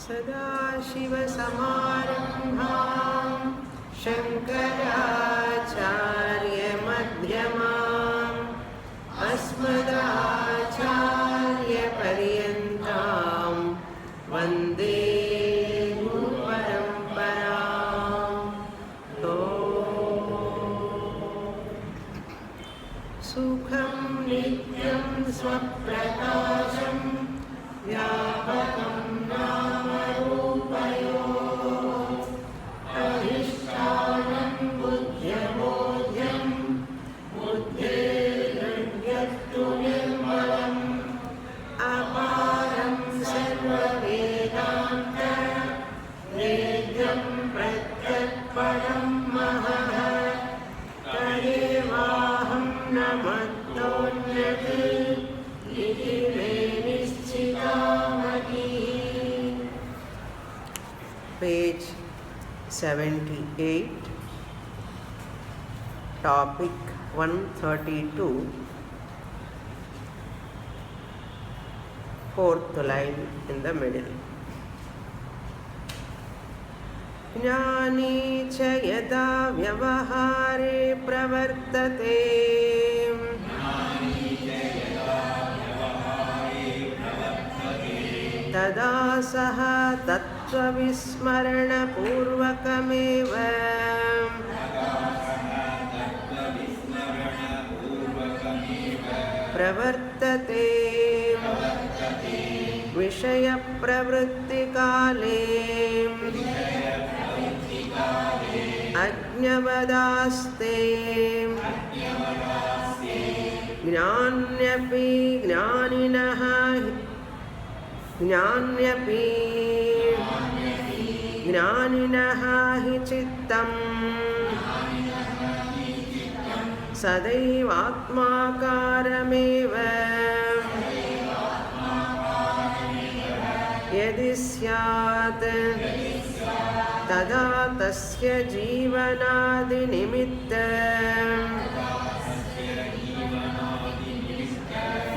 सदाशिवसमारम्भां शङ्कराचार्यमध्यमाम् अस्मदाचार्यपर्यन्तां वन्दे गुरुपरम्पराम्। सुखं नित्यं स्वप्रकाशं व्यापकं नामरूपयोः अधिष्ठानं बुद्ध्यबोध्यं बुद्धेर्गण्यस्तु निर्मलम् अपारं सर्ववेदान्त वेद्यं प्रत्यक्परं महः तदेवाहं नमतोऽन्यत् इति मे निश्चितामतिः। Page 78, topic 132, fourth line in the middle. ज्ञानी च यदा व्यवहारे प्रवर्तते तदा सः तत्त्वविस्मरणपूर्वकमेव प्रवर्तते विषयप्रवृत्तिकाले अज्ञवदास्ते ज्ञान्यपि ज्ञानिनः हि चित्तं सदैवात्माकारमेव यदि स्यात् तदा तस्य जीवनादिनिमित्त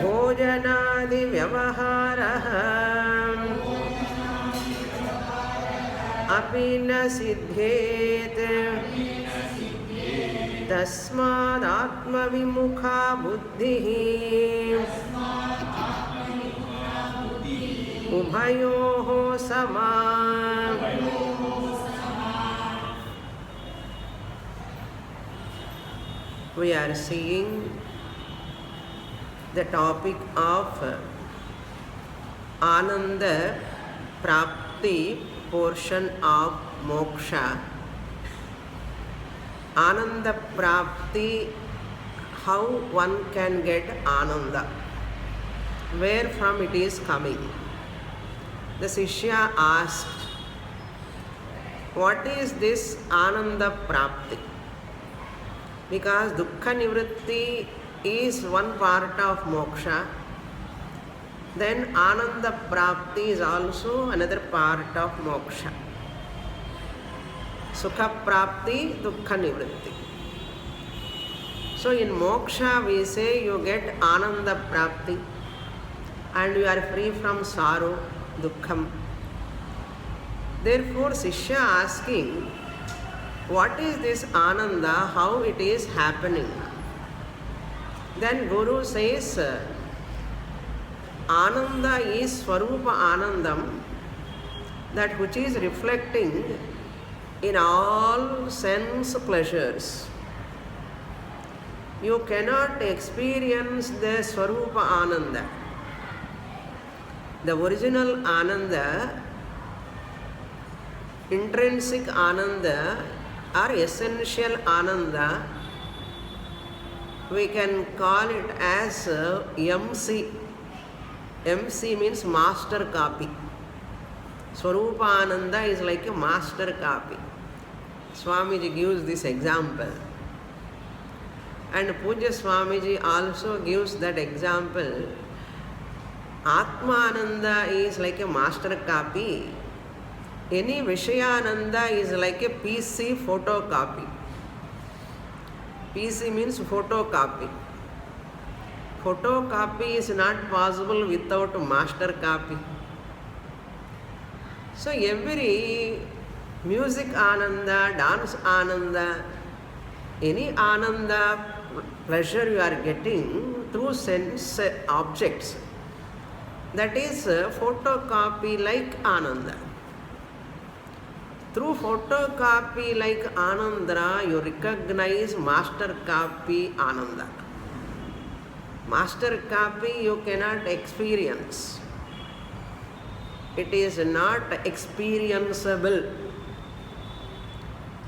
भोजनादिव्यवहारः अपि न सिद्ध्येत् तस्मादात्मविमुखा बुद्धिः उभयोः समा। We are seeing the topic of Ananda Prapti portion of Moksha. Ananda Prapti, how one can get Ananda, where from it is coming. The Shishya asked, what is this Ananda Prapti? Because Dukkha Nivritti is one part of moksha, then Ananda Prapti is also another part of moksha. Sukha Prapti, Dukkha Nivritti. So in moksha we say you get Ananda Prapti and you are free from sorrow, Dukkham. Therefore Shishya asking, what is this Ananda, how it is happening? Then Guru says, Ananda is Swarupa Anandam, that which is reflecting in all sense pleasures. You cannot experience the Swarupa Ananda. The original Ananda, intrinsic Ananda, or essential Ananda, we can call it as MC. MC means master copy. Swarupa Ananda is like a master copy. Swamiji gives this example. And Pujya Swamiji also gives that example. Atma Ananda is like a master copy. Any Vishayananda is like a PC photocopy. PC means photocopy. Photocopy is not possible without master copy. So every music ananda, dance ananda, any ananda, pleasure you are getting through sense objects, that is photocopy like ananda. Through photocopy like ananda, you recognize master copy ananda. Master copy you cannot experience. It is not experienceable.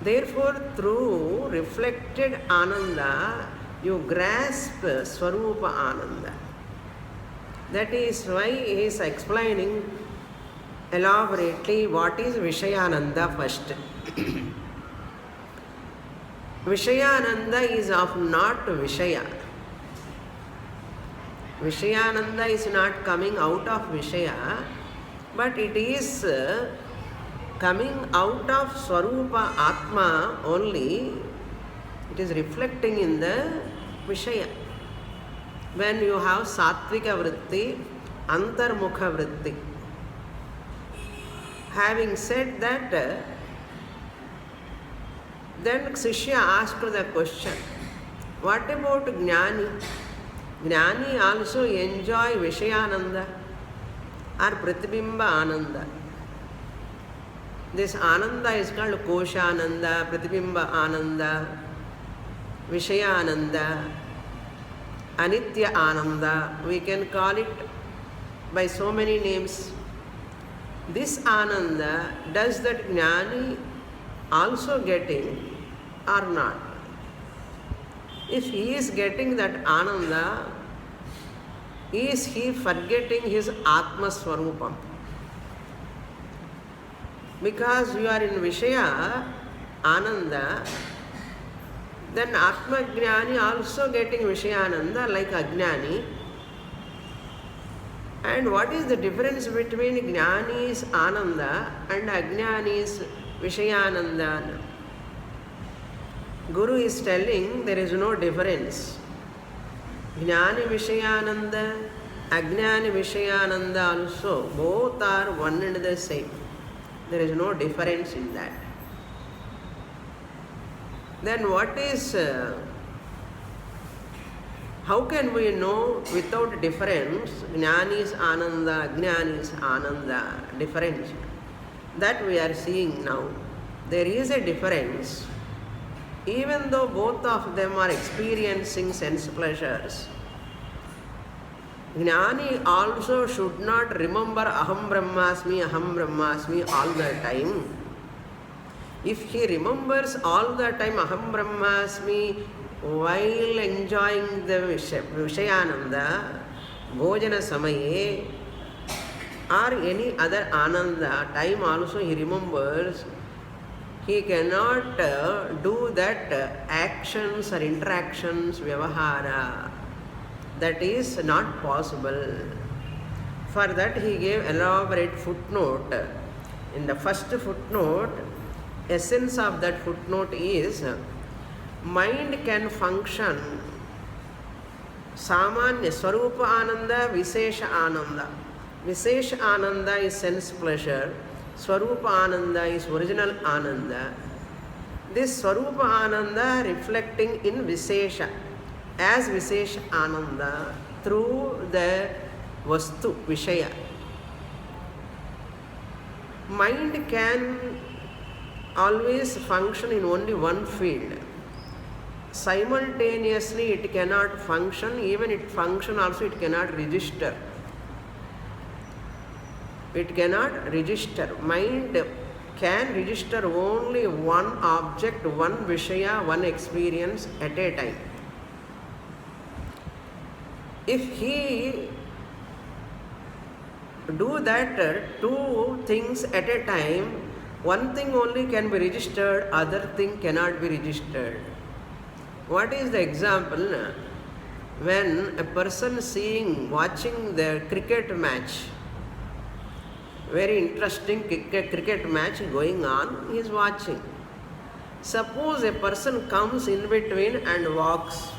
Therefore, through reflected ananda, you grasp Swarupa ananda. That is why he is explaining elaborately what is Vishayananda first. Vishayananda is of not Vishaya. Vishayananda is not coming out of Vishaya, but it is coming out of Swarupa Atma only. It is reflecting in the Vishaya. When you have Sattvika Vritti, Antarmukha Vritti. Having said that, then Shishya asked the question, what about Jnani? Jnani also enjoy Vishayananda or Pratibimba Ananda. This Ananda is called Koshananda, Pratibimba Ananda, Vishayananda, Anitya Ananda. We can call it by so many names. This Ananda, does that Jnani also getting or not? If he is getting that Ananda, is he forgetting his Atma Swarupam? Because you are in Vishaya Ananda, then Atma Jnani also getting Vishayananda like Ajnani. And what is the difference between Jnani's Ananda and Ajnani's Vishayananda? Guru is telling there is no difference. Jnani Vishayananda, Ajnani Vishayananda also, both are one and the same. There is no difference in that. Then what is, how can we know without difference, Jnani is Ananda, Ajnani is Ananda, difference? That we are seeing now. There is a difference. Even though both of them are experiencing sense pleasures, Jnani also should not remember Aham Brahmasmi all the time. If he remembers all the time Aham Brahmasmi while enjoying the Vishayananda, Bhojana Samaye, or any other Ananda, time also he remembers, he cannot do that actions or interactions, Vyavahara. That is not possible. For that he gave elaborate footnote. In the first footnote, essence of that footnote is, mind can function Samanya Swarupa Ananda, Vishesha Ananda. Vishesha Ananda is sense pleasure. Swarupa Ananda is original Ananda. This Swarupa Ananda reflecting in Vishesha as Vishesha Ananda through the Vastu, Vishaya. Mind can always function in only one field. Simultaneously it cannot function, even it function also it cannot register. It cannot register. Mind can register only one object, one Vishaya, one experience at a time. If he do that two things at a time, one thing only can be registered, other thing cannot be registered. What is the example? When a person watching the cricket match, very interesting cricket match going on, he is watching. Suppose a person comes in between and walks.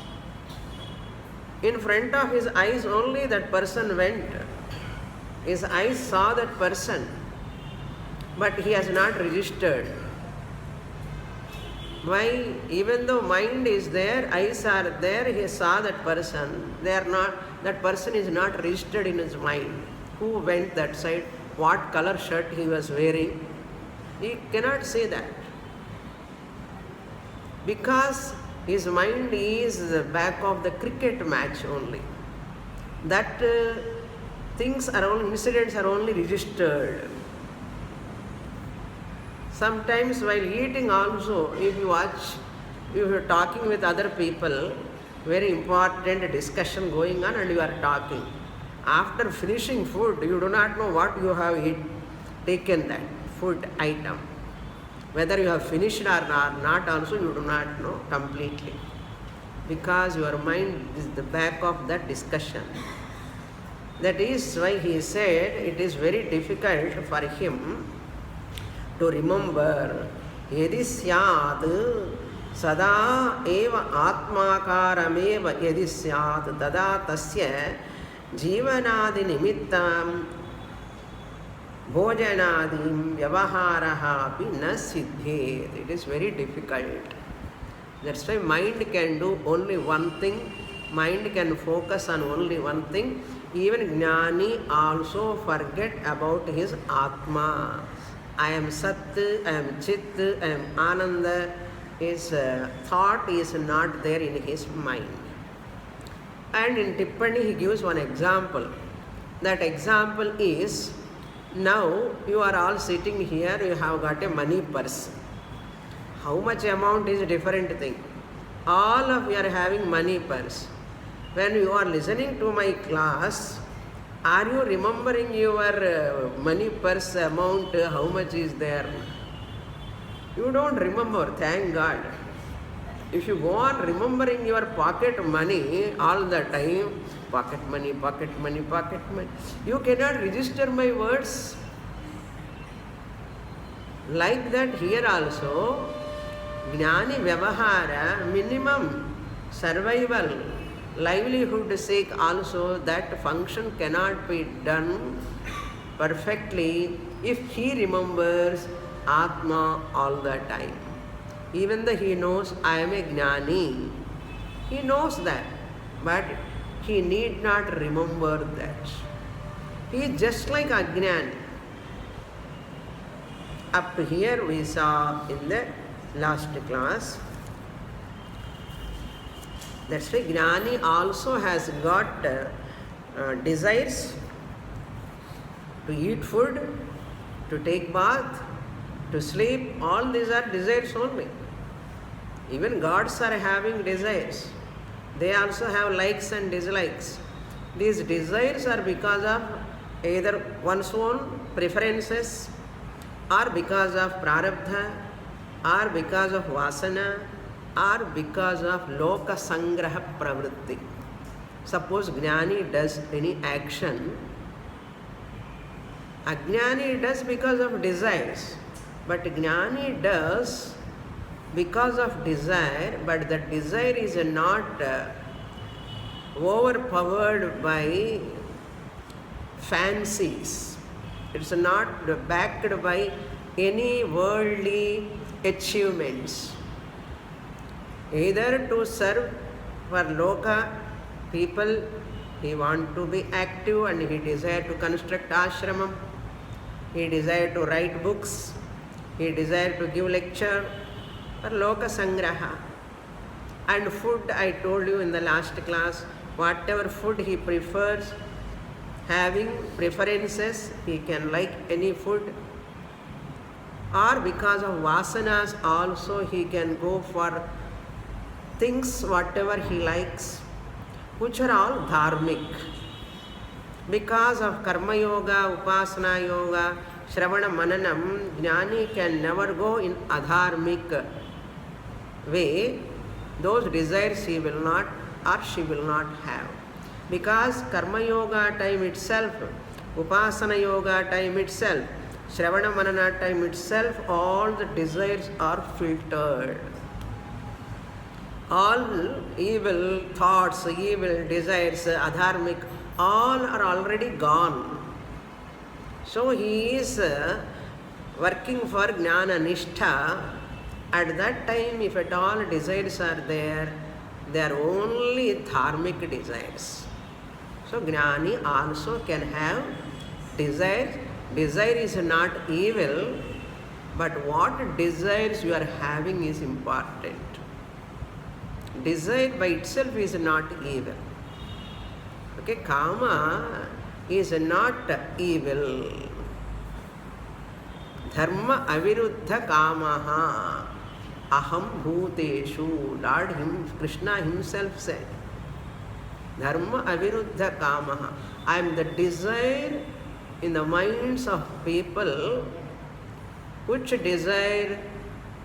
In front of his eyes only that person went. His eyes saw that person. but he has not registered. Why? Even though mind is there, eyes are there, he saw that person, they are not, that person is not registered in his mind. Who went that side, what color shirt he was wearing, he cannot say that. Because his mind is the back of the cricket match only. That things are only, incidents are only registered. Sometimes while eating also, if you watch, if you are talking with other people, very important discussion going on and you are talking. After finishing food, you do not know what you have taken that food item. Whether you have finished or not also, you do not know completely. Because your mind is the back of that discussion. That is why he said it is very difficult for him to remember. Yadi syat sada eva atmakarameva yadi syat tada tasya jivanadi nimittam bhojanadim vyavaharaha api na siddhet. It is very difficult. That's why mind can do only one thing. Mind can focus on only one thing. Even Jnani also forget about his Atma. I am Sat, I am Chit, I am Ananda. His thought is not there in his mind. And in Tippani he gives one example. That example is, now you are all sitting here, you have got a money purse. How much amount is a different thing. All of you are having money purse. When you are listening to my class, are you remembering your money purse amount, how much is there? You don't remember, thank God. If you go on remembering your pocket money all the time, pocket money, pocket money, pocket money, you cannot register my words. Like that here also, Jnani Vyavahara, minimum survival, livelihood sake also, that function cannot be done perfectly if he remembers Atma all the time. Even though he knows I am a Jnani, he knows that, but he need not remember that. He is just like Ajnani. Up here we saw in the last class. That's why Jnani also has got desires to eat food, to take bath, to sleep. All these are desires only. Even gods are having desires. They also have likes and dislikes. These desires are because of either one's own preferences, or because of prarabdha, or because of vasana, or because of loka sangraha pravritti. Suppose Jnani does any action, Ajnani does because of desires, but Jnani does because of desire, but that desire is not overpowered by fancies. It's not backed by any worldly achievements. Either to serve for loka people, he want to be active and he desire to construct ashramam, he desire to write books, he desire to give lecture for loka sangraha. And food, I told you in the last class, whatever food he prefers, having preferences, he can like any food. Or because of vasanas also he can go for things whatever he likes, which are all dharmic. Because of karma yoga, upasana yoga, shravana mananam, Jnani can never go in adharmic way. Those desires he will not or she will not have. Because karma yoga time itself, upasana yoga time itself, shravana manana time itself, all the desires are filtered. All evil thoughts, evil desires, adharmic, all are already gone. So he is working for Jnana Nishtha, at that time, if at all desires are there, they are only dharmic desires. So Jnani also can have desires. Desire is not evil, but what desires you are having is important. Desire by itself is not evil. Okay, Kama is not evil. Dharma aviruddha kamaha aham bhuteshu. Lord Krishna himself said, Dharma aviruddha kamaha. I am the desire in the minds of people which desire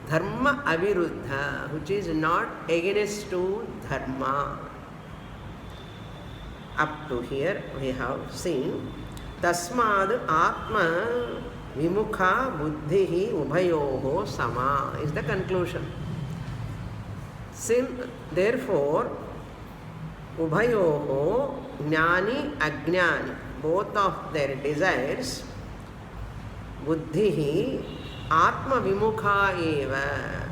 dharma aviruddha, which is not against to dharma. Up to here we have seen tasmad atma vimukha buddhihi ubhayoho sama is the conclusion. Therefore, ubhayoho jnani ajnani, both of their desires, buddhihi atma vimukha eva,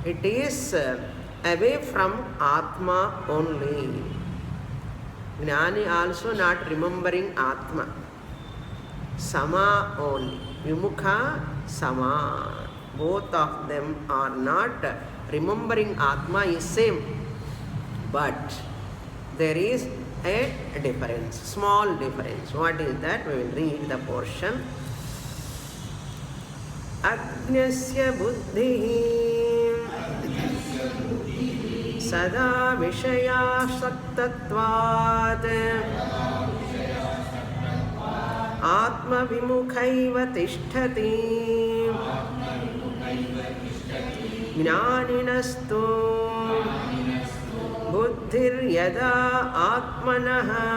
it is away from atma only. Jnani also not remembering atma, sama only. Vimukha, sama. Both of them are not remembering atma is same, but there is a difference, small difference. What is that? We will read the portion. Ajnasya buddhihi sada vishayasaktatvat atma vimukhaiva tishtati jnaninastu buddhir yada atmanaha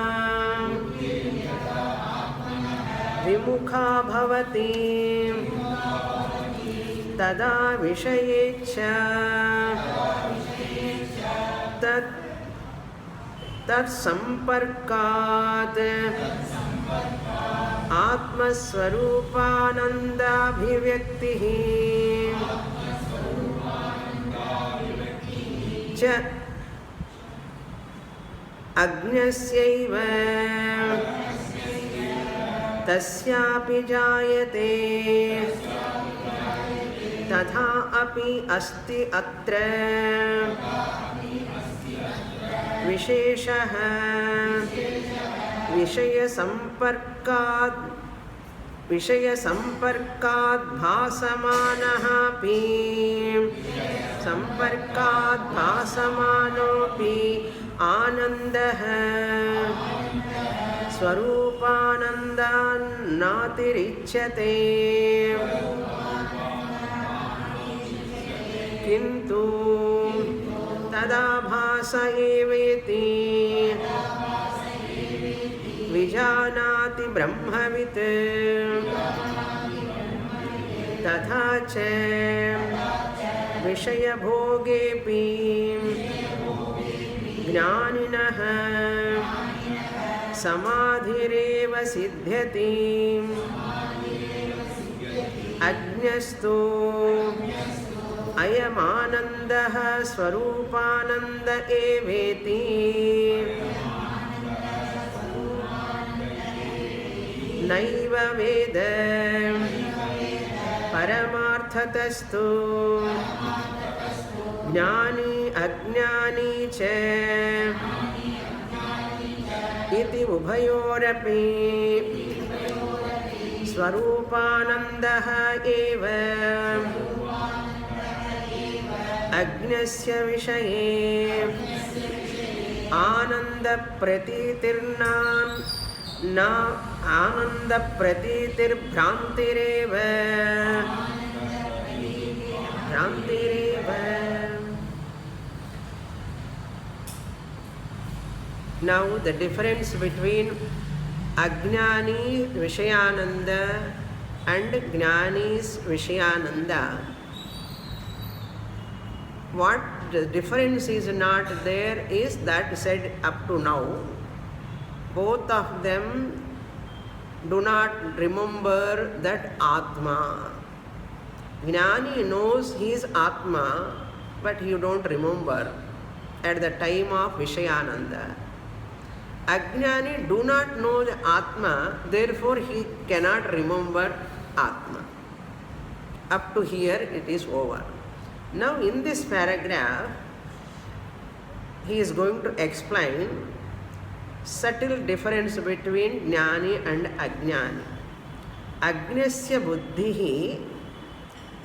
vimukha bhavati tada vishayecha tat samparkat atmaswarupananda bhivyaktihi cha agnasyaiva tasyapi jayate tatha api asti atra विशेषः विषयसंपर्कात् भासमानः भासमानोऽपि आनन्दः स्वरूपानन्दान्नातिरिच्यते किन्तु तदा भास एवेति विजानाति ब्रह्मवित् तथा च विषयभोगेऽपि ज्ञानिनः समाधिरेव सिद्ध्यति अज्ञस्तु अयमानन्दः स्वरूपानन्द एवेति नैव वेद परमार्थतस्तु ज्ञानी अज्ञानी च इति उभयोरपि स्वरूपानन्दः एव अज्ञस्य विषये आनन्दप्रतीतिर्न आनन्दप्रतीतिर्भ्रान्तिरेव Now the difference between Ajnani Vishayananda and Jnani's Vishayananda. What the difference is not there is that said up to now. Both of them do not remember that Atma. Jnani knows he is Atma, but you don't remember at the time of Vishayananda. Ajnani do not know the Atma, therefore he cannot remember Atma. Up to here it is over. Now in this paragraph, he is going to explain subtle difference between Jnani and Ajnani. Ajnasya buddhihi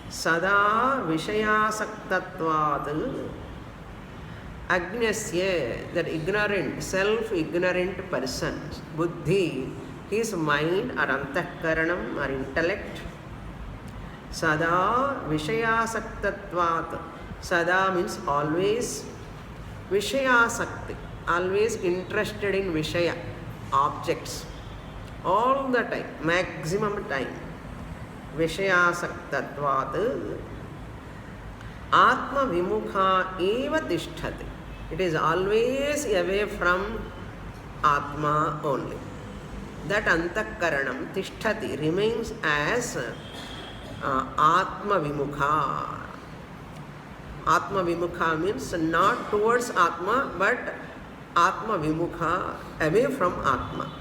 sada vishayasaktatvad. Ajnasya, that ignorant, self-ignorant person, buddhi, his mind or antahkaranam or intellect, sada vishayasaktatvat. Sada means always, vishayasakti, always interested in vishaya, objects, all the time, maximum time. Vishayasaktatvat Atma vimukha eva tishtati. It is always away from Atma only. That antakaranam tishtati remains as Atma vimukha. Atma vimukha means not towards Atma, but Atma vimukha, away from Atma.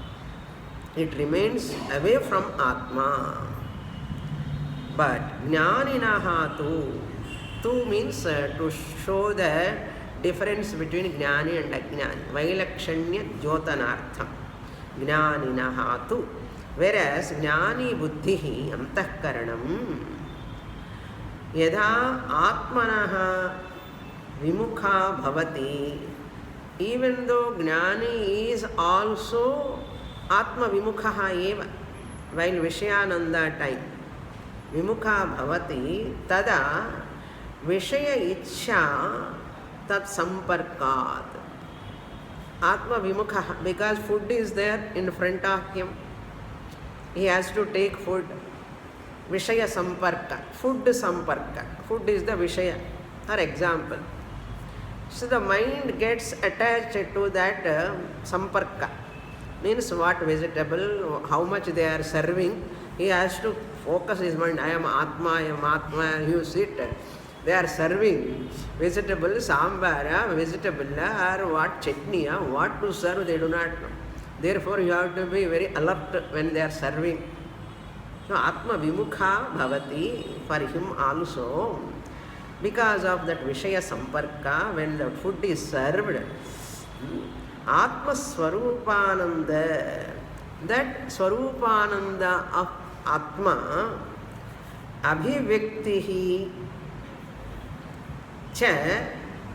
It remains away from Atma. But jnaninaha tu means to show the difference between Jnani and Ajnani. Vailakshanya jyotanartham. Jnaninaha tu. Whereas Jnani buddhihi antahkaranam yada atmanaha vimukha bhavati. Even though Jnani is also Atma vimukha eva, while Vishayananda time vimukha bhavati, tada Vishaya ichha tat samparkat. Atma vimukha, because food is there in front of him. He has to take food. Vishaya samparka, food samparka. Food is the Vishaya. For example. So the mind gets attached to that samparka. Means what vegetable, how much they are serving. He has to focus his mind. I am Atma, you sit. They are serving vegetable, sambar, vegetable, or what chutney, what to serve, they do not know. Therefore, you have to be very alert when they are serving. So, Atma vimukha bhavati, for him also, because of that Vishaya samparka, when the food is served, Atma Swarupananda, that Swarupananda of Atma, Abhivyaktihi cha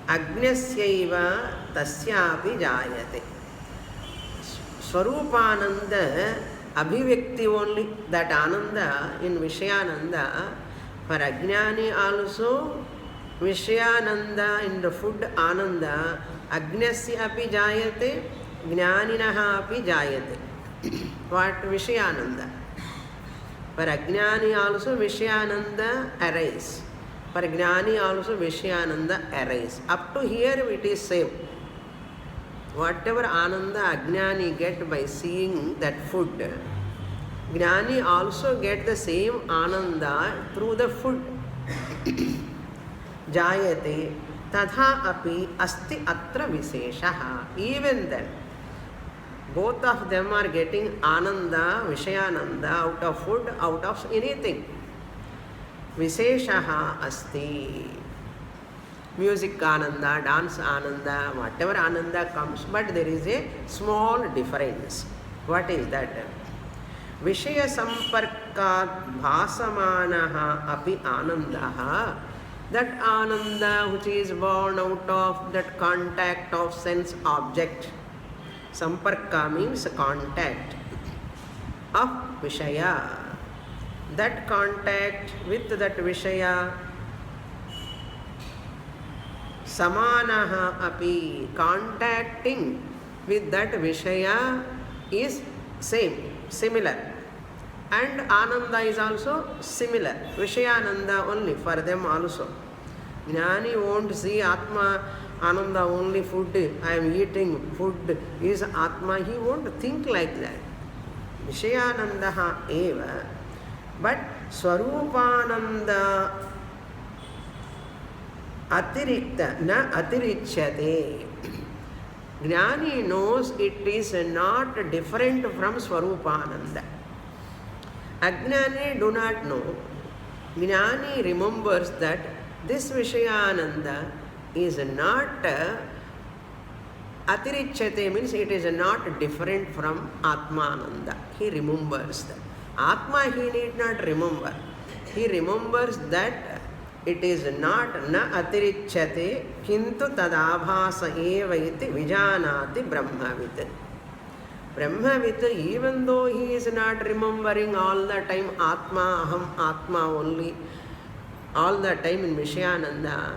Agnasyaiva tasyapi jayate. Swarupananda, Abhivyakti only, that Ananda in Vishayananda, for Ajnani also, Vishayananda in the food Ananda, Agnasya api jayate, Jnaninaha api jayate. What Vishayananda? For Ajnani also Vishayananda arise. For Jnani also Vishayananda arise. Up to here it is same. Whatever Ananda Ajnani get by seeing that food, Jnani also get the same Ananda through the food. Jayate tadha api asti atra viseshaha. Even then, both of them are getting Ananda, Vishayananda out of food, out of anything. Viseshaha asti. Music Ananda, dance Ananda, whatever Ananda comes, but there is a small difference. What is that? Vishaya samparkat bhasamanaha api anandaha. That Ananda which is born out of that contact of sense object. Samparka means contact of Vishaya. That contact with that Vishaya, samanaha api, contacting with that Vishaya is same, similar. And Ananda is also similar. Vishayananda only for them also. Jnani won't see Atma, Ananda only food. I am eating food is Atma. He won't think like that. Vishayanandaha eva. But Swarupananda atirikta na atirichyate. Jnani knows it is not different from Swarupananda. Ajnani do not know. Jnani remembers that this Vishayananda is not atirichyate, means it is not different from Atmananda. He remembers that. Atma he need not remember. He remembers that it is not na atirichyate kintu tadabhasa eva iti vijanati brahmavit. Brahmavit, even though he is not remembering all the time Atma, Aham, Atma only, all the time in Vishayananda,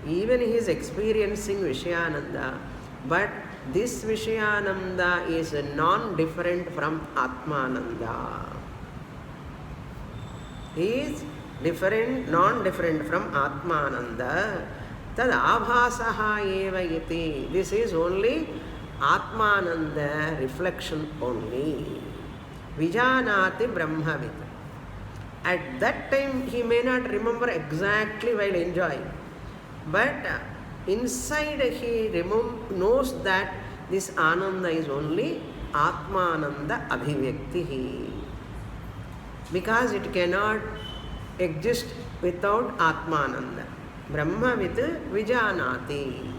even he is experiencing Vishayananda, but this Vishayananda is non-different from Atmananda. He is different, non-different from Atmananda. Tad abhasaha eva iti. This is only Atmananda reflection only. Vijanati brahmavit. At that time he may not remember exactly while enjoying, but inside he knows that this Ananda is only Atmananda abhivyakti. Because it cannot exist without Atmananda. Brahmavit vijanati.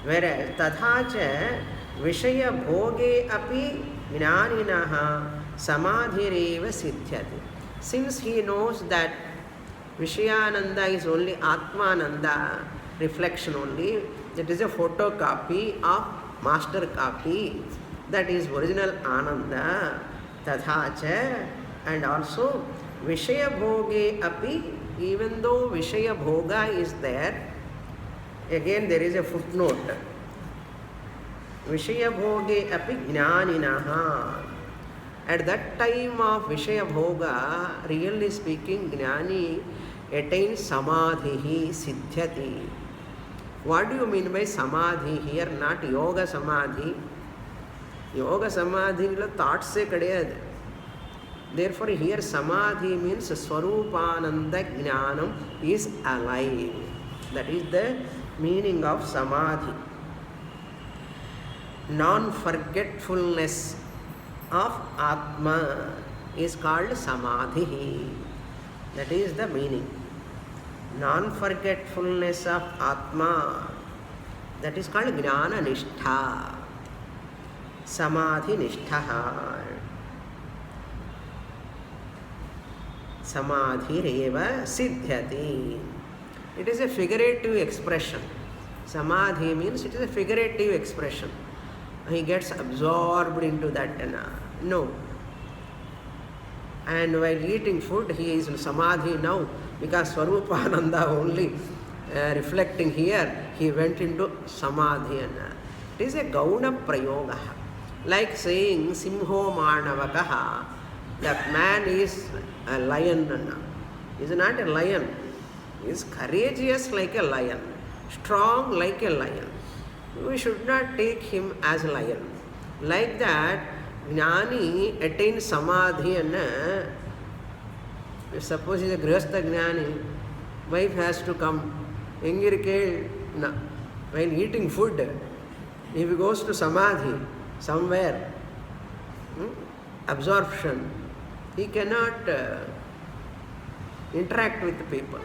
Whereas tathacha vishaya bhoge api jnaninaha samadhireva siddhyati. Since he knows that Vishayananda is only Atmananda, reflection only, that is a photocopy of master copy, that is original Ananda. Tathacha, and also Vishaya bhoge api, even though Vishaya bhoga is there, again there is a footnote. Vishaya bhoge api jnaninaha. At that time of Vishaya bhoga, really speaking, Jnani attains samadhi siddhyati. What do you mean by samadhi here? Not yoga samadhi. Yoga samadhi lo thoughts se kadiyadu. Therefore here samadhi means Swarupananda Jnanam is alive. That is the meaning of samadhi. Non-forgetfulness of Atma is called samadhi. That is the meaning. Non-forgetfulness of Atma, that is called Jnana Nishtha. Samadhi Nishtha. Samadhi reva siddhyati. It is a figurative expression. Samadhi means it is a figurative expression. He gets absorbed into that. No. And while eating food, he is in samadhi now, because Swarupananda only reflecting here, he went into samadhi. It is a gauna prayoga. Like saying Simho Manavakaha, that man is a lion. He is not a lion. He is courageous like a lion, strong like a lion. We should not take him as a lion. Like that, Jnani attains samadhi, and suppose he is a grihastha Jnani, wife has to come. While eating food, if he goes to samadhi somewhere, absorption, he cannot interact with the people.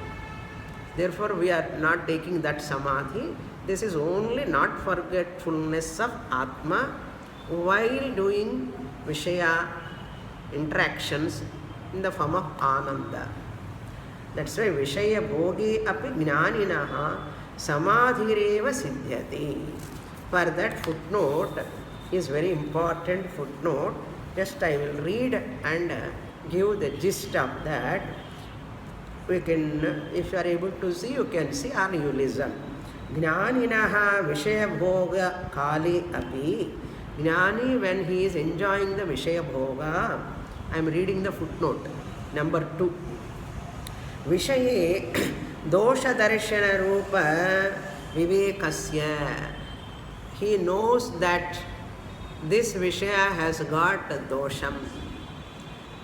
Therefore, we are not taking that samadhi. This is only not forgetfulness of Atma while doing Vishaya interactions in the form of Ananda. That's why Vishaya bhogi api jnaninaha samadhireva siddhyati. For that footnote is very important footnote. Just I will read and give the gist of that. We can, if you are able to see, you can see or you listen. Jnaninaha Vishaya bhoga kali api. Jnani, when he is enjoying the Vishaya bhoga, I am reading the footnote, number 2. Vishaye dosha darshana rupa vivekasya. He knows that this Vishaya has got a dosham.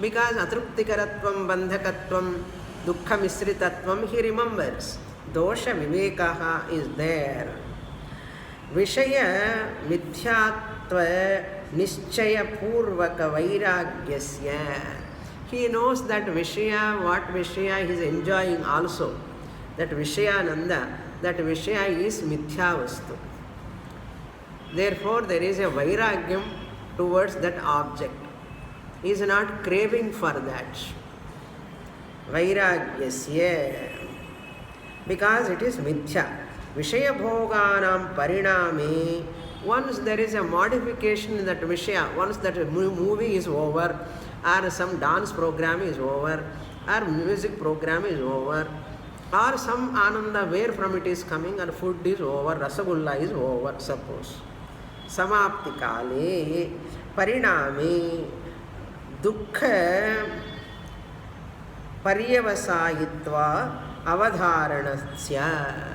Because atruptikaratvam, bandhakatvam, dukkha misritatvam, he remembers. Dosha vivekaha is there. Vishaya mithyatva nischaya purvaka vairagyasya. He knows that Vishaya, what Vishaya he is enjoying also. That Vishayananda, that Vishaya is mithya vastu. Therefore, there is a vairagyam towards that object. He is not craving for that. Vairagyasya. Because it is mithya. Vishaya bhoganam pariname. Once there is a modification in that Vishaya, once that movie is over, or some dance program is over, or music program is over, or some ananda where from it is coming, or food is over, rasagulla is over, suppose. Samapti kale pariname dukkha paryavasayitva avadharanasya.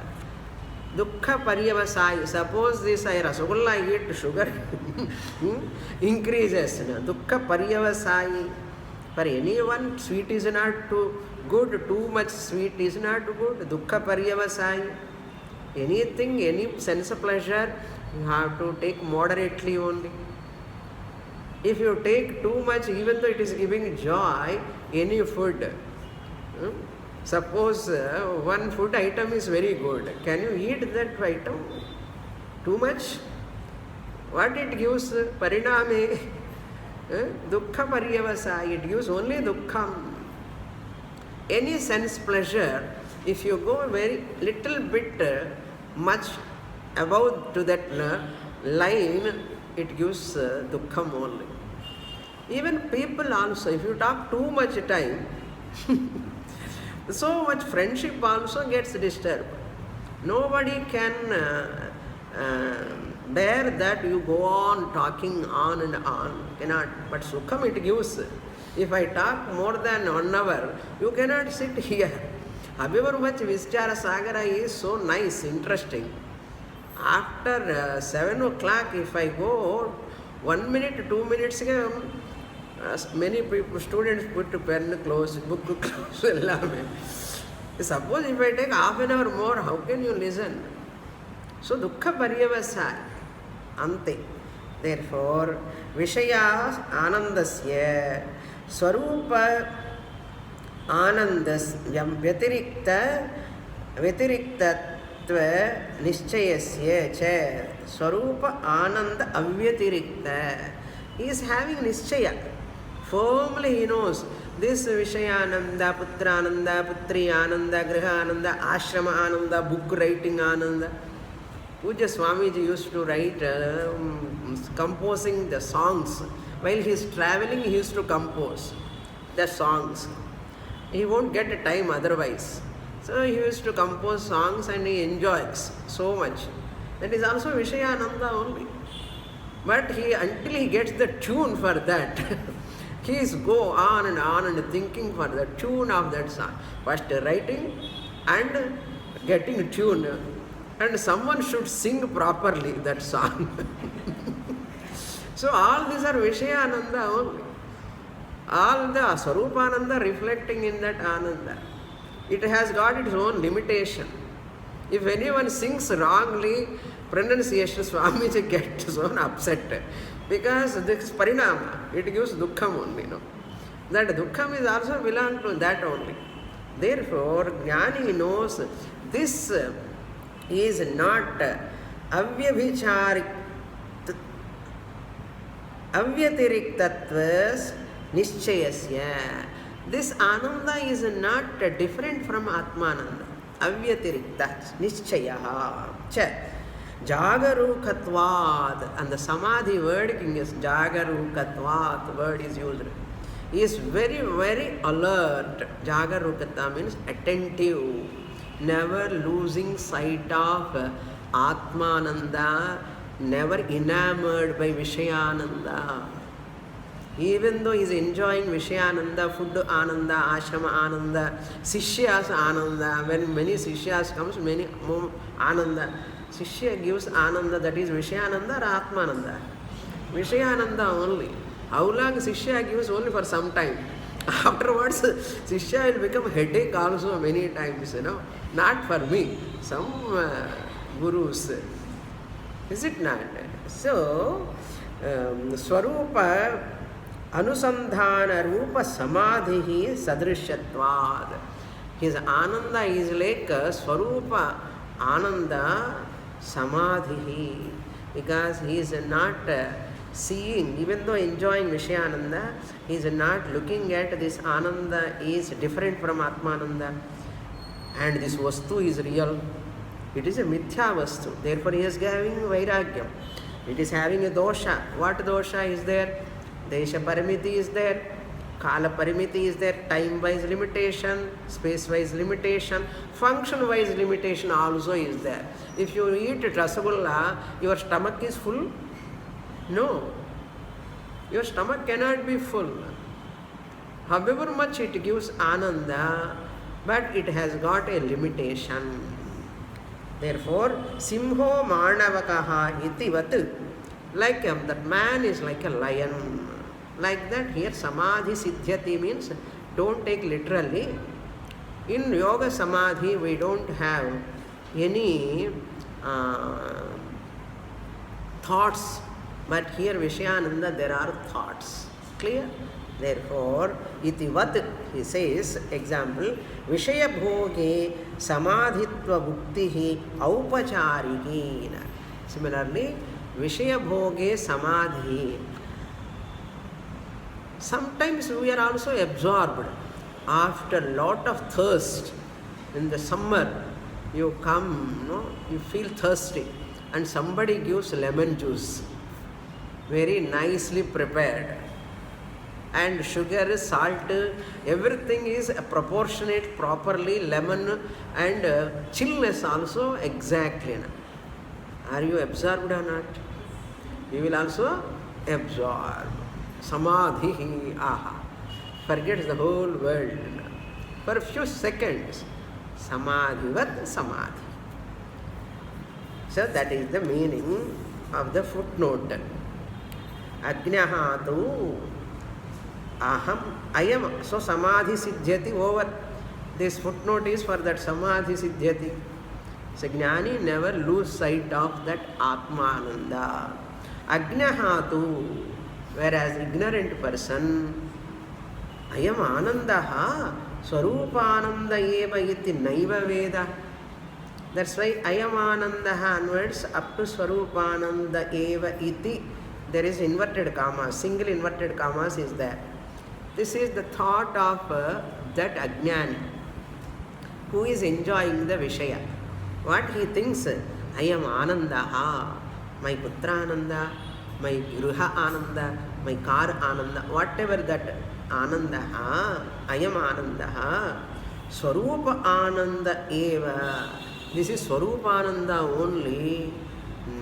Dukkha paryavasayi. Suppose this rasagulla I eat, sugar increases. Dukkha paryavasayi. For anyone, sweet is not too good, too much sweet is not good. Dukkha paryavasayi. Anything, any sense of pleasure, you have to take moderately only. If you take too much, even though it is giving joy, any food, suppose one food item is very good, can you eat that item? Too much? What it gives? Pariname. Dukkha paryavasa. It gives only dukkham. Any sense pleasure, if you go very little bit much above to that line, it gives dukkham only. Even people also, if you talk too much time, so much friendship also gets disturbed. Nobody can bear that you go on talking on and on. Cannot. But sukham it gives. If I talk more than 1 hour, you cannot sit here. However much Vichara Sagara is so nice, interesting. After 7 o'clock, if I go 1 minute, 2 minutes, many people, students put pen close, book close. Suppose if I take half an hour more, how can you listen? So dukkha paryavasa ante. Therefore, vishaya anandasya swarupa anandasyam vyatiriktva nischayasya cha swarupa ananda avyatirikta. He is having nischaya. Firmly he knows this Vishayananda, Putrananda, Putri Ananda, Griha Ananda, Ashrama Ananda, book writing Ananda. Puja Swamiji used to write, composing the songs. While he is traveling, he used to compose the songs. He won't get a time otherwise. So he used to compose songs and he enjoys so much. That is also Vishayananda only. But until he gets the tune for that, he is go on and thinking for the tune of that song. First writing and getting tune. And someone should sing properly that song. So all these are Vishayananda only. All the Swarupananda reflecting in that Ananda. It has got its own limitation. If anyone sings wrongly, pronunciation, Swamiji gets so upset. Because this parinama, it gives dukkham only. No? That dukkham is also belong to that only. Therefore, Jnani knows this is not avyatiriktatva nischayasya. This ananda is not different from atmananda. Avyatirikta nischaya cha. Jagarukatvad, and the samadhi word is Jagarukatvad, word is used. He is very, very alert. Jagarukata means attentive, never losing sight of Atmananda, never enamored by Vishayananda. Even though he is enjoying Vishayananda, food Ananda, Ashrama Ananda, Sishyas Ananda, when many Sishyas comes, many more Ananda. Shishya gives Ananda, that is Vishayananda or Atmananda? Vishayananda only. How long Shishya gives? Only for some time. Afterwards, Shishya will become headache also many times, Not for me, some gurus. Is it not? So, Swarupa Anusandhana Rupa Samadhi Sadrishyatvad. His Ananda is like Swarupa Ananda Samadhi, because he is not seeing, even though enjoying Vishyananda, he is not looking at this Ananda is different from Atmananda, and this Vastu is real. It is a Mithya Vastu. Therefore, he is having Vairagyam. It is having a dosha. What dosha is there? Desha Paramiti is there. Kala Paramiti is there. Time-wise limitation, space-wise limitation, function-wise limitation also is there. If you eat Rasagulla, your stomach is full? No. Your stomach cannot be full. However much it gives Ananda, but it has got a limitation. Therefore, Simho Manavakaha itivat, like that man is like a lion. Like that, here Samadhi Siddhyati means, don't take literally. In Yoga Samadhi, we don't have any thoughts, but here Vishyananda, there are thoughts. Clear? Therefore, itivat, he says, example, Vishaya bhoge samadhitva bhuktihi aupacharikina. Similarly, Vishaya bhoge samadhi. Sometimes we are also absorbed. After lot of thirst, in the summer, you come, you feel thirsty, and somebody gives lemon juice, very nicely prepared. And sugar, salt, everything is proportionate properly, lemon and chillness also exactly. Are you absorbed or not? You will also absorb. Samadhi, aha. Forgets the whole world. For a few seconds. Samadhivat samadhi. So that is the meaning of the footnote. Ajnahatu aham ayam. So samadhi siddhyati over. This footnote is for that samadhi siddhyati. So jnani never lose sight of that Atmananda. Ajnahatu. Whereas ignorant person, ayam anandaha swarupananda eva iti naiva veda. That's why ayam anandaha onwards up to swarupananda eva iti. There is inverted commas, single inverted commas is there. This is the thought of that ajnani who is enjoying the Vishaya. What he thinks, ayam anandaha, my putra ananda, my gruha ananda, my car ananda, whatever that ananda, ayam ananda, swarupa ananda eva. This is swarupa ananda only,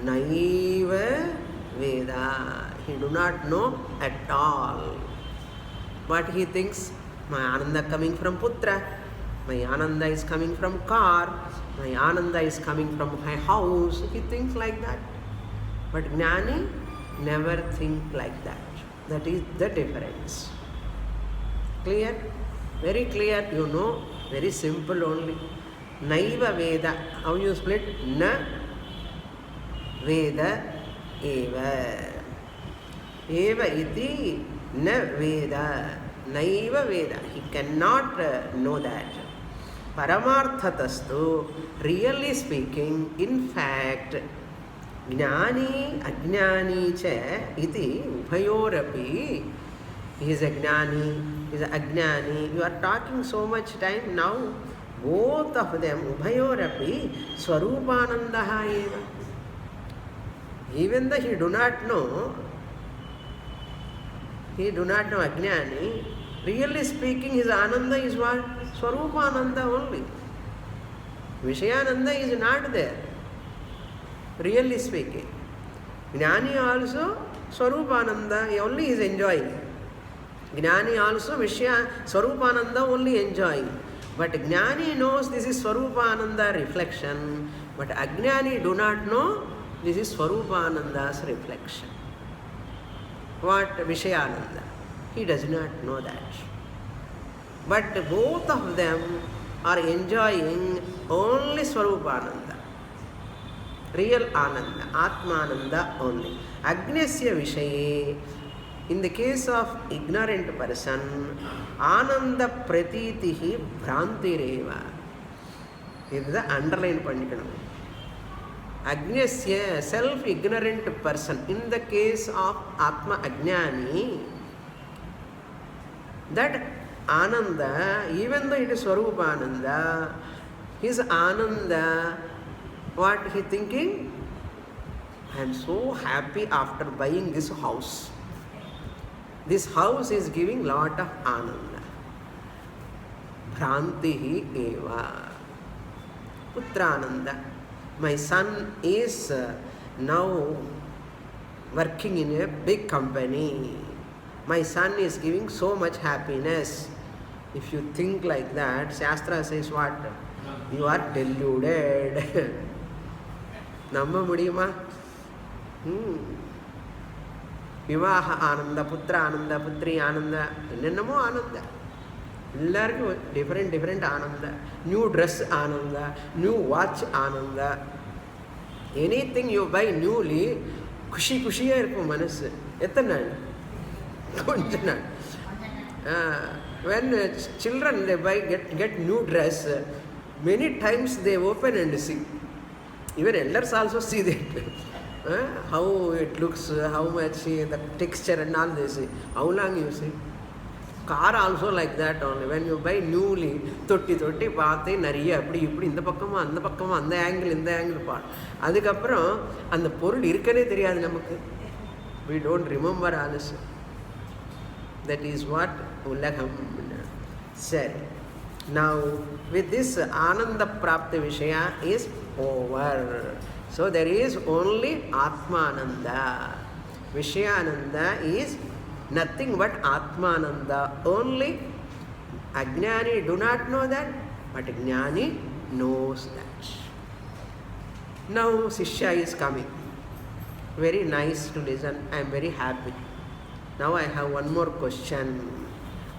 naiva veda. He do not know at all. What he thinks, my ananda coming from putra, my ananda is coming from car, my ananda is coming from my house. He thinks like that. But jnani never think like that. That is the difference. Clear? Very clear, you know, very simple only. Naiva Veda. How you split? Na Veda eva. Eva iti na Veda. Naiva Veda. He cannot know that. Paramarthatastu, really speaking, in fact, Jnani, Ajnani cha iti ubhayorapi. He is a Jnani, he is a Ajnani. You are talking so much time now. Both of them, ubhayorapi, swarupanandaha eva. Even though he do not know Ajnani, really speaking, his Ananda is what? Swarupananda only. Vishayananda is not there. Really speaking. Jnani also Swarupananda only is enjoying. Jnani also Swarupananda only enjoying. But Jnani knows this is Swarupananda reflection. But Ajnani do not know this is Swarupananda's reflection. what Vishayananda. He does not know that. But both of them are enjoying only Swarupananda, real Ananda, Atmananda only. Agnesya Vishaye, in the case of ignorant person, Ananda Pratitihi Bhrantireva. This is the underline pandikanam. Agnesya, self-ignorant person. In the case of Atma Ajnani, that Ananda, even though it is Swarupananda, his Ananda, what he thinking? I am so happy after buying this house. This house is giving lot of Ananda. Bhrantihi eva. Putrananda. My son is now working in a big company. My son is giving so much happiness. If you think like that, Shastra says what? You are deluded. Namba mudiyuma? Vivaha Ananda, Putra Ananda, Putri Ananda, Nennamo Ananda. Different Ananda. New dress Ananda, new watch Ananda. Anything you buy newly, kushi irukkum manasu. Ethana naal? When children they buy get new dress, many times they open and see. Even elders also see that. How it looks, how much the texture and all this. How long you see? Car also like that only. When you buy newly, thotti paathe nariya appadi ippadi indha pakkama andha angle part. Adukapram and porul irukane theriyadu namakku. We don't remember also. That is what ulagam said. Now with this Ananda Prapti Vishaya is over. So there is only Atmananda. Vishayananda is nothing but Atmananda. Only Ajnani do not know that, but Jnani knows that. Now Shishya is coming. Very nice to listen. I am very happy. Now I have one more question.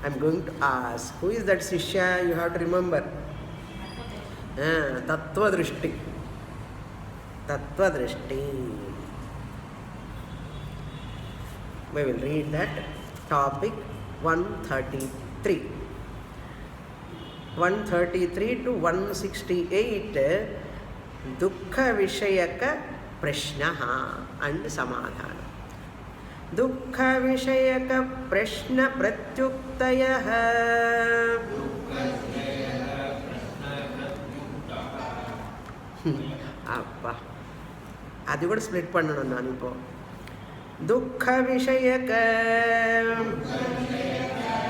I am going to ask. Who is that Shishya? You have to remember. Tattva Drishti. Tattva Drishti. We will read that. Topic 133. 133 to 168. Dukkha Vishayaka Prashnaha and Samadhana. Dukkha Vishayaka Prashna Pratyuktayaha. Appa. Adi kuda split pannanum nanu ipo. Dukkha Vishayaka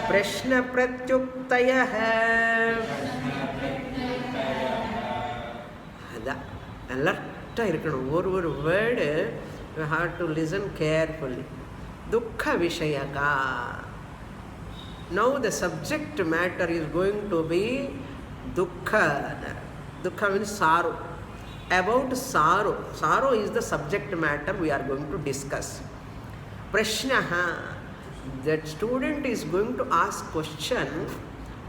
Prashna Pratyuktayaha. Alert irukkanum. One word you have to listen carefully. Dukkha Vishayaka. Now the subject matter is going to be Dukkha. Dukkha means sorrow. About sorrow. Sorrow is the subject matter we are going to discuss. Prashnaha. That student is going to ask question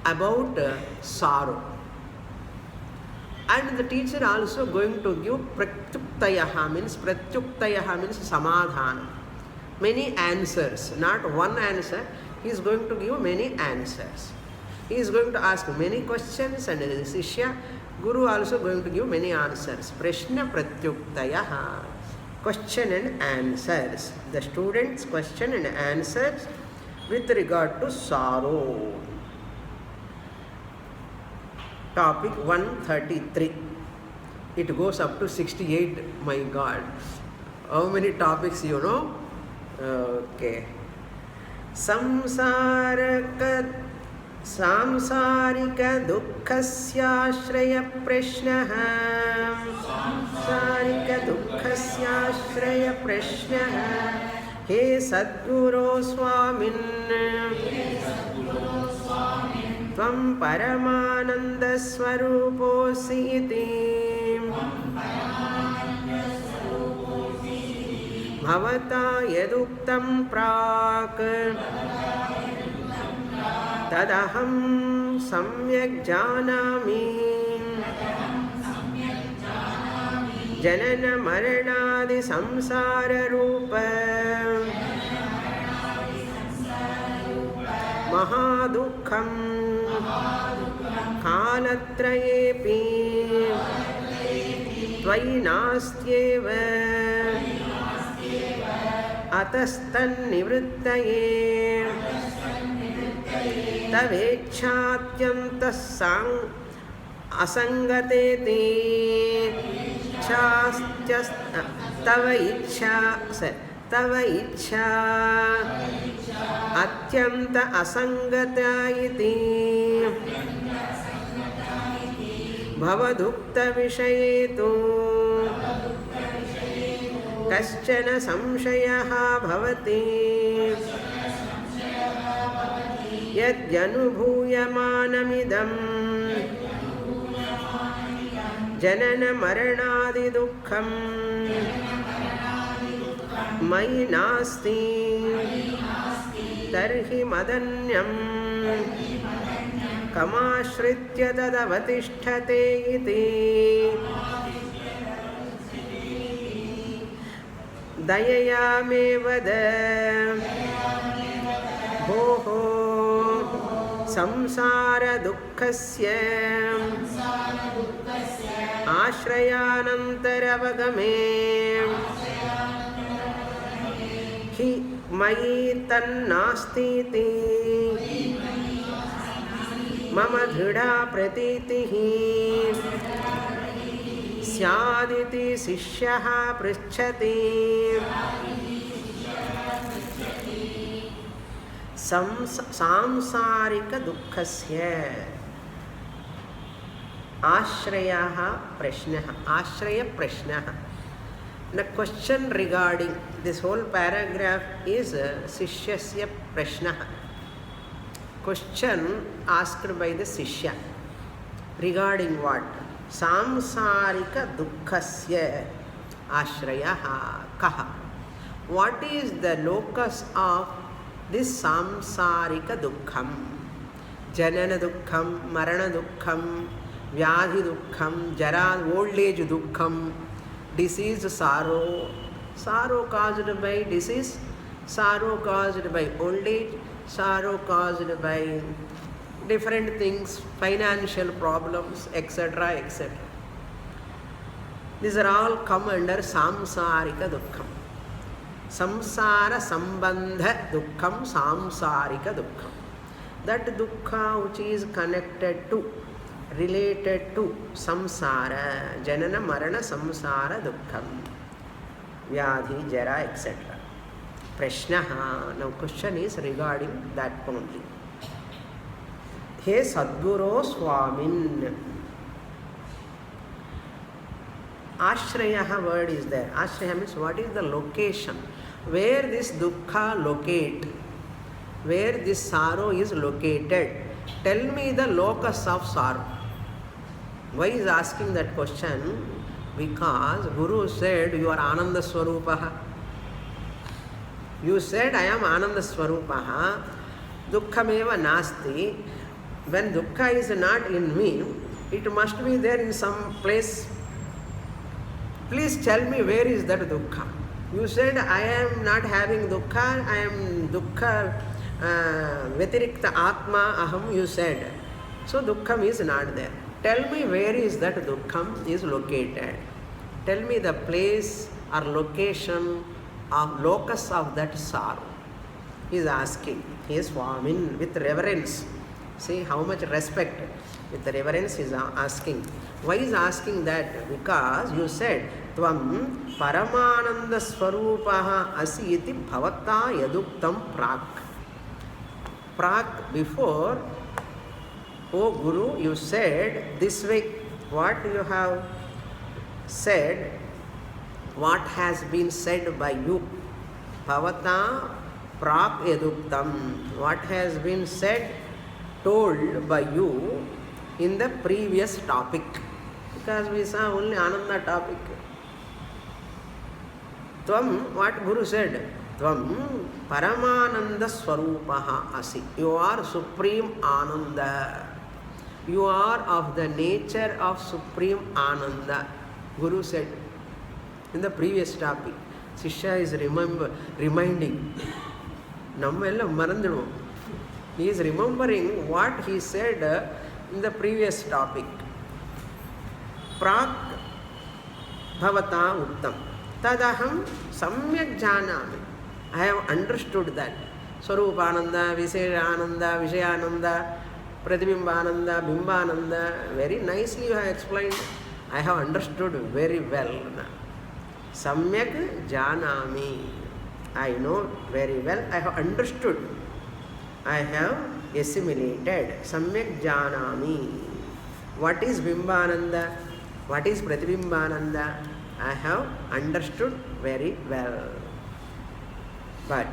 about sorrow. And the teacher also going to give pratyuktayaha means samadhana. Many answers, not one answer. He is going to give many answers. He is going to ask many questions and the Shishya, Guru also going to give many answers. Prashna pratyuktayaha. Question and answers. The student's question and answers with regard to sorrow. Topic 133. It goes up to 68. My God. How many topics you know? Okay. Samsarika dukkhasya prashnaha. Samsarika dukkhasya prashnaha. He Sadguru Swamin. Tvam Paramananda Swaruposi iti. भवता यदुक्तं प्राक् तदहं सम्यक् जानामि जनन मरणादि संसार रूप महादुःखं कालत्रयेऽपि त्वयि नास्त्येव अतस्तन्निवृत्तये तवेच्छात्यन्तः असङ्गतेति तव इच्छा अत्यन्त असङ्गता इति भवदुक्तविषये तु कश्चन संशयः भवति यद्यनुभूयमानमिदं जनन मरणादि दुःखं मयि नास्ति तर्हि मदन्यं कमाश्रित्य तदवतिष्ठते इति दयया मे वद भोः संसार दुःखस्य आश्रयानन्तरवगमे हि मयि तन्नास्तीति मम दृढा प्रतीतिः स्यादिति शिष्यः पृच्छति सांसारिक दुःखस्य आश्रयः प्रश्नः आश्रय प्रश्नः. The question regarding this whole paragraph is Sishyasya Prashnah. Question asked by the Sishya regarding what? Samsarika Dukkhasya Ashrayaha Kaha. What is the locus of this Samsarika Dukkham? Janana Dukkham, Marana Dukkham, Vyadhi Dukkham, Jara, Old Age Dukkham, disease, sorrow, sorrow caused by disease, sorrow caused by old age, sorrow caused by different things, financial problems, etc., etc. These are all come under Samsarika Dukkham. Samsara Sambandha Dukkham, Samsarika Dukkham. That Dukkha which is connected to, related to samsara, janana marana samsara dukkham, vyadhi, jara, etc. Prashnaha, now question is regarding that only. He Sadguru Swamin. Ashrayaha word is there. Ashraya means what is the location, where this dukkha locate, where this sorrow is located. Tell me the locus of sorrow. Why is asking that question? Because Guru said you are Ananda Swarupaha. You said I am Ananda Swarupaha. Dukkhameva nasti. When dukkha is not in me, it must be there in some place. Please tell me where is that dukkha. You said I am not having dukkha, I am dukkha Vetirikta Atma Aham, you said. So dukkham is not there. Tell me where is that dukkham is located. Tell me the place or location of locus of that sorrow. He is asking. He is Swamin with reverence. See how much respect. With reverence he is asking. Why is asking that? Because you said Tvam Paramananda Swarupaha Asi iti Bhavata Yaduktam Prak. Prak, before, O Guru, you said this way. What you have said, what has been said by you. Bhavata Prak Yaduktam. What has been said, told by you in the previous topic. Because we saw only Ananda topic. Tvam, what Guru said? Tvam Paramananda Swarupaha Asi. You are Supreme Ananda. You are of the nature of Supreme Ananda. Guru said in the previous topic. Shishya is reminding. Nammella marandiduvom. He is remembering what he said in the previous topic. Prak bhavata uttam. Tadaham samyak janami. I have understood that. Swarupananda, Viseshananda, Vishayananda, Pratibimbananda, Bimbananda. Very nicely you have explained. I have understood very well. Samyak janami. I know very well. I have understood. I have assimilated. Samyak janami. What is Bimbananda? What is Pratibimbananda? I have understood very well. But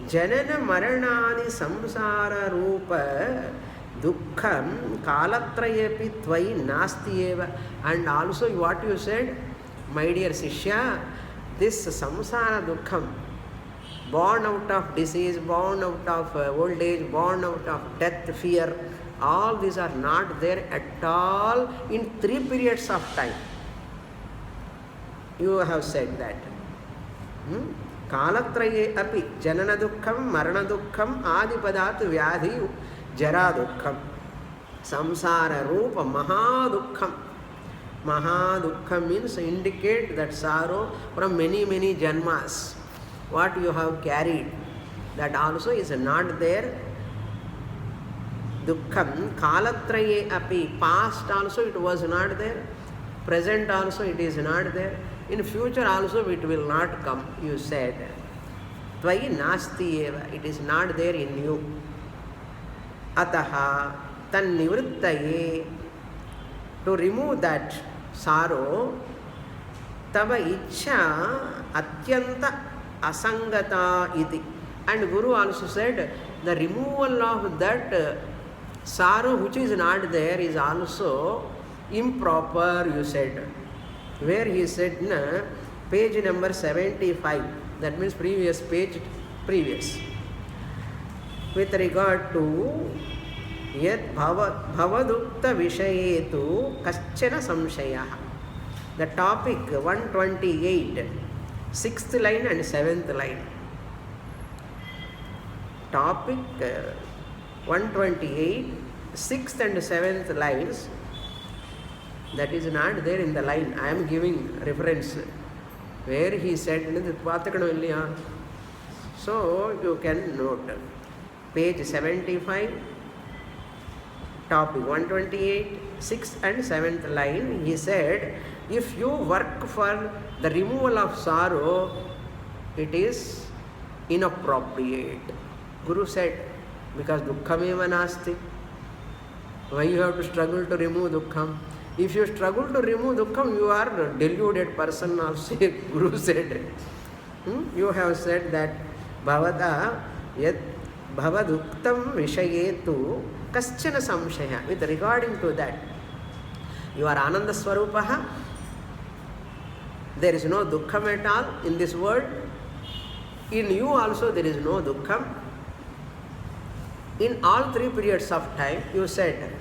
Janana Maranani Samsara Rupa Dukkham Kalatrayapi Tvai Nasti Eva. And also what you said, my dear Shishya, this Samsara Dukkham, born out of disease, born out of old age, born out of death, fear, all these are not there at all in 3 periods of time. You have said that. Kalatraye api janana dukkham, marana dukkham, adipadat vyadhi, jara dukkham. Samsara rupa mahadukham. Mahadukham means indicate that sorrow from many janmas. What you have carried, that also is not there. Dukkham, kalatraye api, past also it was not there. Present also it is not there. In future also it will not come, you said. Tvai nasti eva, it is not there in you. Ataha tan nivrittaye, to remove that sorrow, tava ichha atyanta asangata iti. And Guru also said, the removal of that sorrow which is not there is also improper, you said. Where he said, page number 75, that means previous page, previous. With regard to yet bhavadukta vishayetu kaschana samshaya. The topic 128, 6th line and 7th line. Topic 128, 6th and 7th lines. That is not there in the line. I am giving reference. Where he said, so you can note. Page 75, topic 128, 6th and 7th line. He said, if you work for the removal of sorrow, it is inappropriate. Guru said, because dukkham eva nasti. Why you have to struggle to remove dukkham? If you struggle to remove dukkham, you are a deluded person also, Guru said. You have said that bhavata yat bhavaduktam vishayetu kaschana samshaya. With regarding to that, you are Ananda Swarupaha. There is no dukkham at all in this world. In you also there is no dukkham. In all 3 periods of time, you said,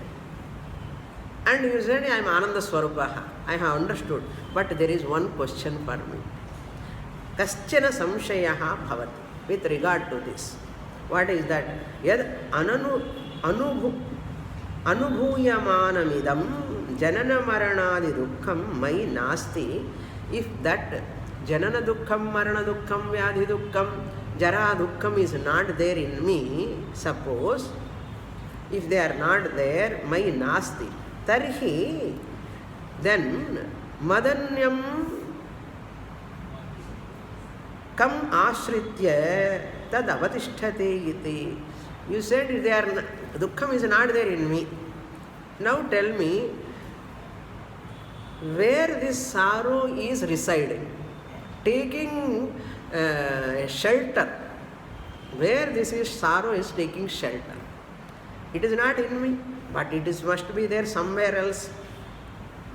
and you said, I am Ananda Swarupaha. I have understood. But there is one question for me. Kaschana samshayaha bhavati. With regard to this. What is that? Yad anubhuyamanamidam janana maranadi dukkham mai nasti. If that janana dukkham, marana dukkham, vyadhi dukkham, jara dukkham is not there in me, suppose, if they are not there, mai nasti. Tarhi, then madanyam kam ashritya tad avatisthate iti. You said they are dukkham is not there in me. Now tell me where this sorrow is residing, taking shelter. Where this is sorrow is taking shelter. It is not in me, but it is must be there somewhere else.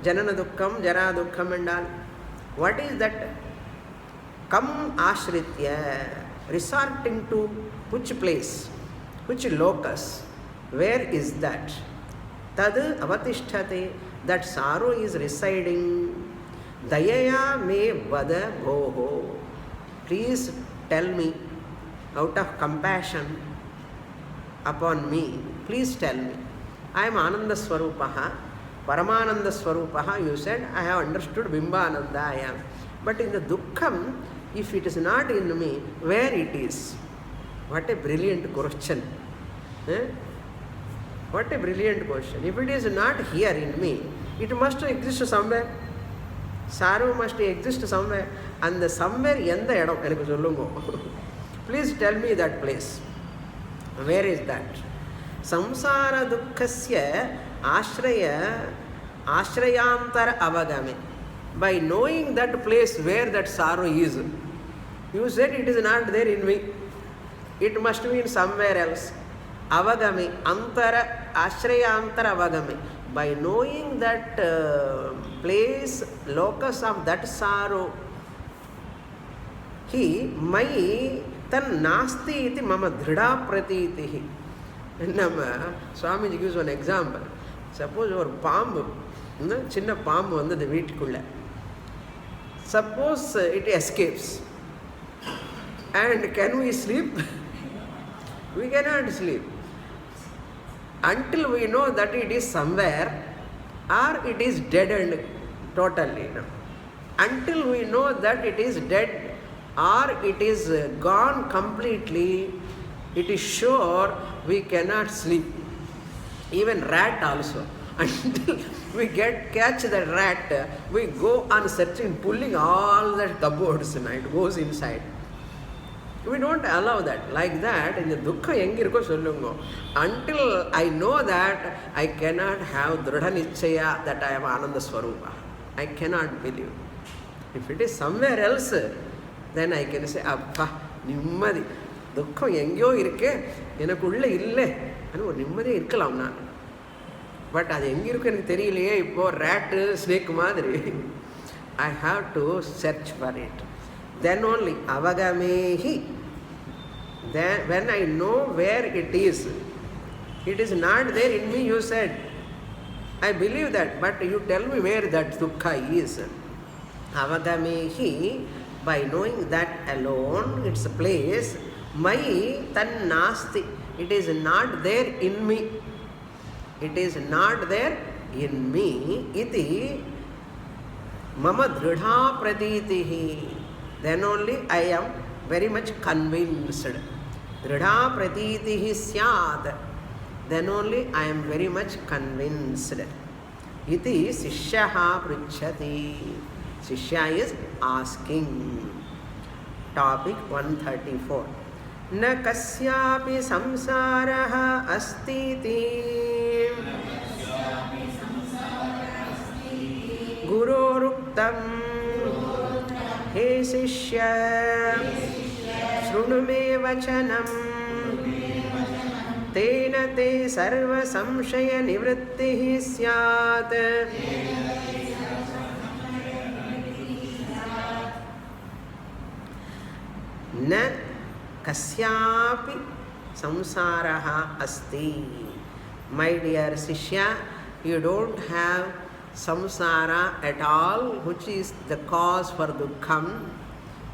Janana dukkham, jara dukkham and all. What is that Kam ashritya, resorting to which place, which locus, where is that? Tad avatisthate, that sorrow is residing. Dayaya me vada bhoho. Please tell me, out of compassion upon me, please tell me. I am Ananda Swarupaha, Paramananda Swarupaha. You said, I have understood Bimbananda I am. But in the Dukkham, if it is not in me, where it is? What a brilliant question. What a brilliant question. If it is not here in me, it must exist somewhere. Sorrow must exist somewhere. And the somewhere yenda edam enakku sollungo. Please tell me that place. Where is that? Samsara dukkhasya ashrayantara avagame. By knowing that place where that sorrow is, you said it is not there in me. It must be in somewhere else. Avagame, antara, ashrayantara avagame. By knowing that place, locus of that sorrow, he mai tan nasti iti mama dhrida pratitihi. Nama Swamiji gives one example. Suppose ஒரு பாம்பு, சின்ன பாம்பு வந்து அந்த வீட்டுக்குள்ள. Suppose it escapes. And can we sleep? We cannot sleep. Until we know that it is somewhere or it is dead and totally. Until we know that it is dead or it is gone completely, it is sure we cannot sleep. Even rat also. Until we catch the rat, we go on searching, pulling all the cupboards and it goes inside. We don't allow that. Like that, in the dukkha engirko sollungo. Until I know that, I cannot have dhrudha nichaya that I am Ananda Swarupa. I cannot believe. If it is somewhere else, then I can say, Appa, nimmadi. Dukkha engyo irke, enakulla ille. Anu nimmadi irkalam na. But adu engirko enak theriyalaye ipo rat, snake madri. I have to search for it. Then only avagamehi. Then when I know where it is not there in me, you said. I believe that, but you tell me where that dukkha is. Avagamehi, by knowing that alone, its place, mai tan nasti. It is not there in me. It is not there in me. Iti mama dhrida pratitihi. Then only I am very much convinced. Dhrida pratitihi syad. Then only I am very much convinced. Iti sishyaha pruchhati. Shishya is asking. Topic 134. Na kasyapi samsaraha astiti. Gururuktam. He Sishya, Shruну me vachanam, Tena te sarva samshaya nivrittihi syat. Na kasyapi samsaraha asti. My dear Sishya, you don't have samsara at all, which is the cause for dukkham.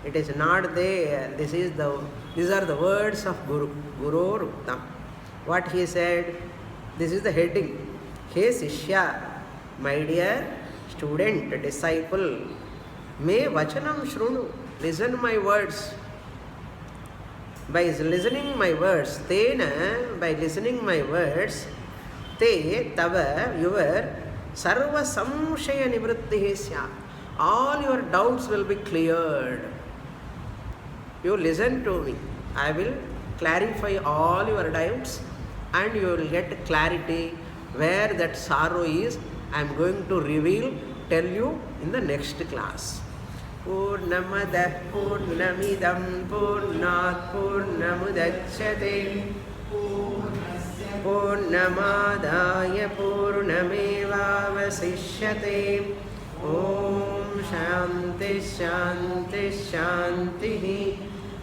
It is not there. These are the words of Guru Ruktam. What he said, this is the heading. He Sishya, my dear student, disciple, me vachanam shrunu, listen my words. By listening my words, tena, by listening my words, te tava, your sarva samshaya nivrittihi syat. All your doubts will be cleared. You listen to me. I will clarify all your doubts and you will get clarity where that sorrow is. I am going to tell you in the next class. Purnamadah Purnamidam Purnat Purnamudachyate Purnamadaya Purnamevavasishyate Om Shanti शांति शांति।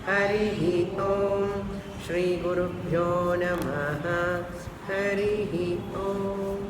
हरि ओम। श्री गुरुभ्यो नमः। हरि ओम।